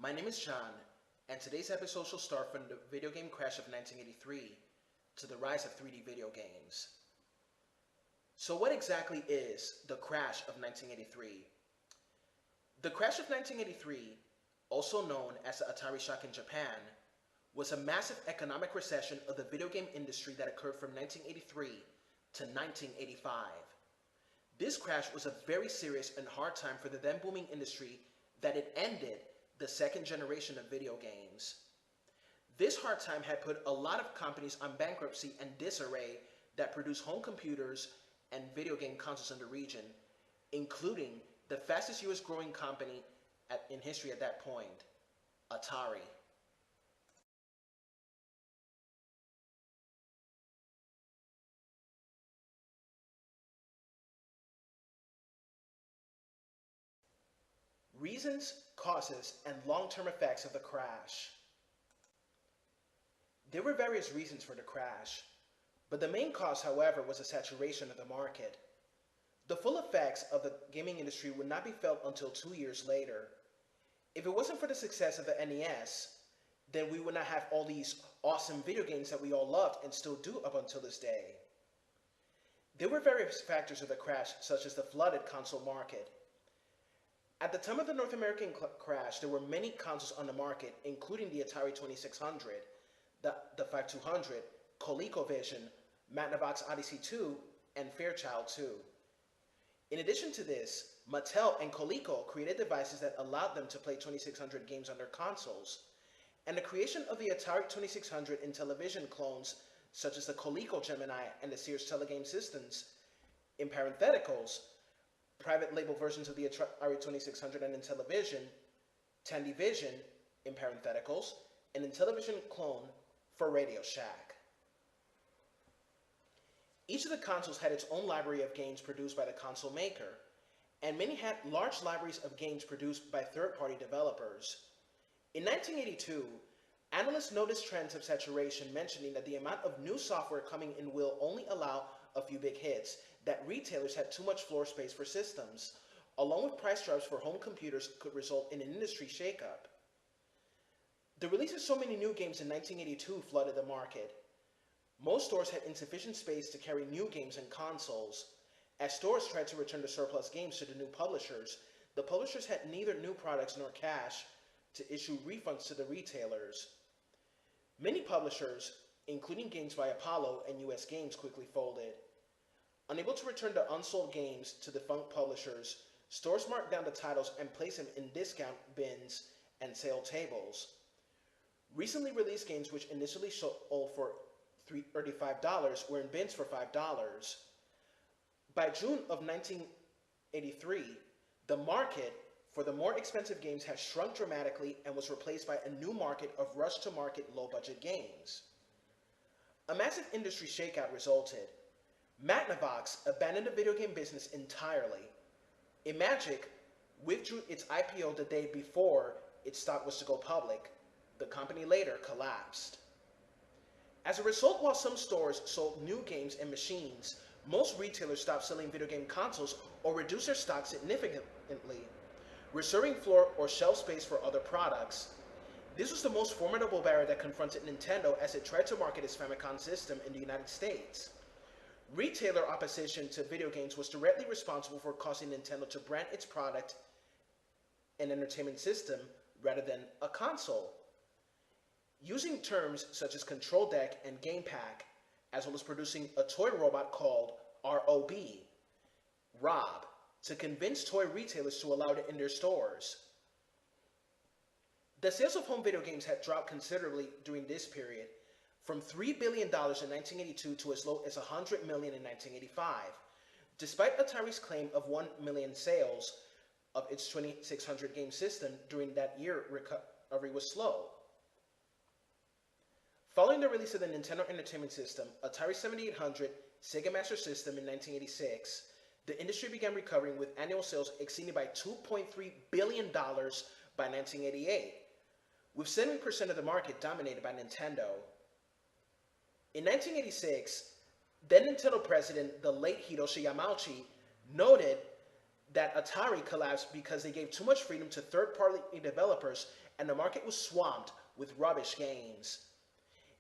My name is John, and today's episode shall start from the video game crash of 1983 to the rise of 3D video games. So what exactly is the crash of 1983? The crash of 1983, also known as the Atari shock in Japan, was a massive economic recession of the video game industry that occurred from 1983 to 1985. This crash was a very serious and hard time for the then booming industry that it ended the second generation of video games. This hard time had put a lot of companies on bankruptcy and disarray that produce home computers and video game consoles in the region, including the fastest US growing company in history at that point, Atari. Reasons, causes, and long-term effects of the crash. There were various reasons for the crash, but the main cause, however, was a saturation of the market. The full effects of the gaming industry would not be felt until 2 years later. If it wasn't for the success of the NES, then we would not have all these awesome video games that we all loved and still do up until this day. There were various factors of the crash, such as the flooded console market. At the time of the North American crash, there were many consoles on the market, including the Atari 2600, the 5200, ColecoVision, Magnavox Odyssey 2, and Fairchild 2. In addition to this, Mattel and Coleco created devices that allowed them to play 2600 games on their consoles, and the creation of the Atari 2600 in television clones, such as the Coleco Gemini and the Sears Telegame systems, in parentheticals, private label versions of the Atari 2600 and in television, Tandyvision, in parentheticals, and in television clone for Radio Shack. Each of the consoles had its own library of games produced by the console maker, and many had large libraries of games produced by third-party developers. In 1982, analysts noticed trends of saturation, mentioning that the amount of new software coming in will only allow a few big hits, that retailers had too much floor space for systems, along with price drops for home computers could result in an industry shakeup. The release of so many new games in 1982 flooded the market. Most stores had insufficient space to carry new games and consoles. As stores tried to return the surplus games to the new publishers, the publishers had neither new products nor cash to issue refunds to the retailers. Many publishers, including games by Apollo and US Games, quickly folded. Unable to return the unsold games to defunct publishers, stores marked down the titles and placed them in discount bins and sale tables. Recently released games, which initially sold for $35, were in bins for $5. By June of 1983, the market for the more expensive games had shrunk dramatically and was replaced by a new market of rush-to-market low-budget games. A massive industry shakeout resulted. Magnavox abandoned the video game business entirely. Imagic withdrew its IPO the day before its stock was to go public. The company later collapsed. As a result, while some stores sold new games and machines, most retailers stopped selling video game consoles or reduced their stock significantly, reserving floor or shelf space for other products. This was the most formidable barrier that confronted Nintendo as it tried to market its Famicom system in the United States. Retailer opposition to video games was directly responsible for causing Nintendo to brand its product an entertainment system rather than a console. Using terms such as Control Deck and Game Pack, as well as producing a toy robot called Rob, to convince toy retailers to allow it in their stores. The sales of home video games had dropped considerably during this period, from $3 billion in 1982 to as low as $100 million in 1985, despite Atari's claim of 1 million sales of its 2600 game system. During that year, recovery was slow. Following the release of the Nintendo Entertainment System, Atari 7800, Sega Master System in 1986, the industry began recovering, with annual sales exceeding by $2.3 billion by 1988, with 70% of the market dominated by Nintendo. In 1986, then Nintendo president, the late Hiroshi Yamauchi, noted that Atari collapsed because they gave too much freedom to third-party developers and the market was swamped with rubbish games.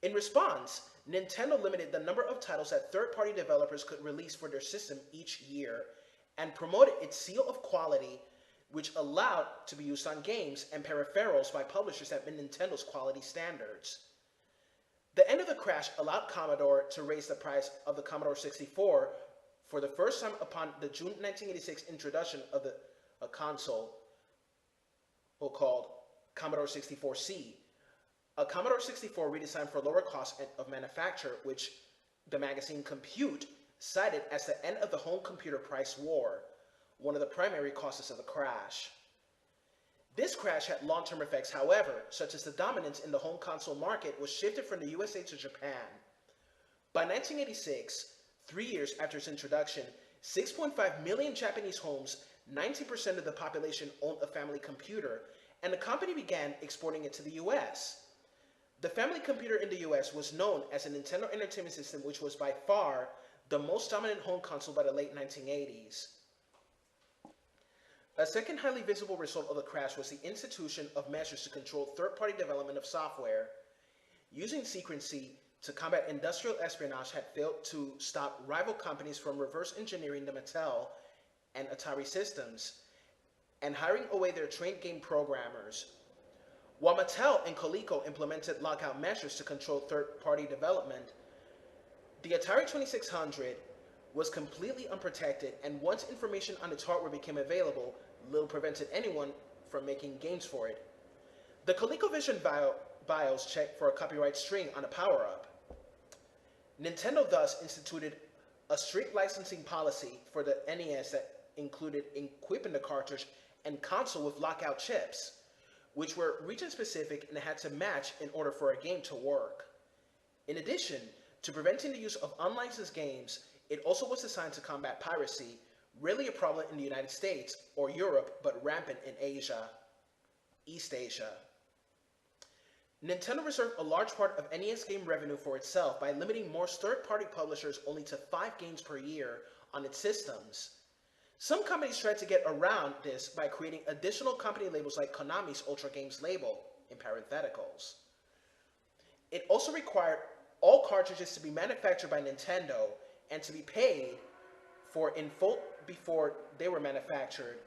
In response, Nintendo limited the number of titles that third-party developers could release for their system each year and promoted its seal of quality, which allowed to be used on games and peripherals by publishers that met Nintendo's quality standards. The end of the crash allowed Commodore to raise the price of the Commodore 64 for the first time upon the June 1986 introduction of a console called Commodore 64C, a Commodore 64 redesigned for lower cost of manufacture, which the magazine Compute cited as the end of the home computer price war, one of the primary causes of the crash. This crash had long-term effects, however, such as the dominance in the home console market was shifted from the USA to Japan. By 1986, 3 years after its introduction, 6.5 million Japanese homes, 90% of the population owned a family computer, and the company began exporting it to the US. The family computer in the US was known as a Nintendo Entertainment System, which was by far the most dominant home console by the late 1980s. A second highly visible result of the crash was the institution of measures to control third-party development of software. Using secrecy to combat industrial espionage had failed to stop rival companies from reverse engineering the Mattel and Atari systems and hiring away their trained game programmers. While Mattel and Coleco implemented lockout measures to control third-party development, the Atari 2600 was completely unprotected, and once information on its hardware became available, little prevented anyone from making games for it. The ColecoVision BIOS checked for a copyright string on a power-up. Nintendo thus instituted a strict licensing policy for the NES that included equipping the cartridge and console with lockout chips, which were region-specific and had to match in order for a game to work. In addition to preventing the use of unlicensed games, it also was designed to combat piracy, rarely a problem in the United States or Europe, but rampant in Asia, East Asia. Nintendo reserved a large part of NES game revenue for itself by limiting most third-party publishers only to 5 games per year on its systems. Some companies tried to get around this by creating additional company labels like Konami's Ultra Games label, in parentheticals. It also required all cartridges to be manufactured by Nintendo and to be paid for in full before they were manufactured.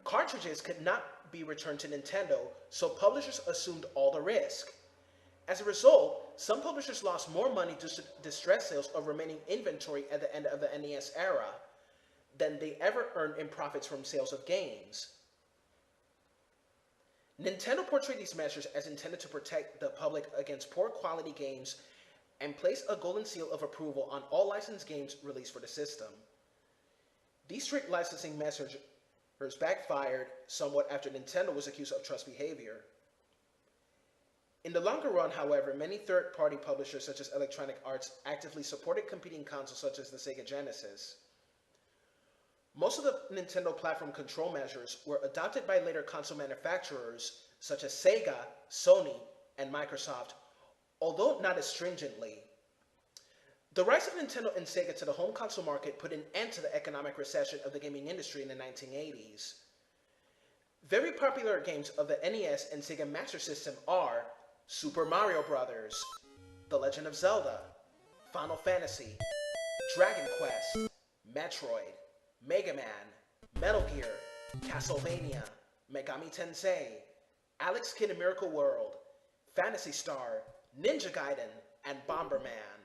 Cartridges could not be returned to Nintendo, so publishers assumed all the risk. As a result, some publishers lost more money due to distress sales of remaining inventory at the end of the NES era than they ever earned in profits from sales of games. Nintendo portrayed these measures as intended to protect the public against poor quality games and place a golden seal of approval on all licensed games released for the system. These strict licensing measures backfired somewhat after Nintendo was accused of trust behavior. In the longer run, however, many third-party publishers such as Electronic Arts actively supported competing consoles such as the Sega Genesis. Most of the Nintendo platform control measures were adopted by later console manufacturers such as Sega, Sony, and Microsoft, although not as stringently. The rise of Nintendo and Sega to the home console market put an end to the economic recession of the gaming industry in the 1980s. Very popular games of the NES and Sega Master System are Super Mario Bros., The Legend of Zelda, Final Fantasy, Dragon Quest, Metroid, Mega Man, Metal Gear, Castlevania, Megami Tensei, Alex Kidd in Miracle World, Phantasy Star, Ninja Gaiden, and Bomberman.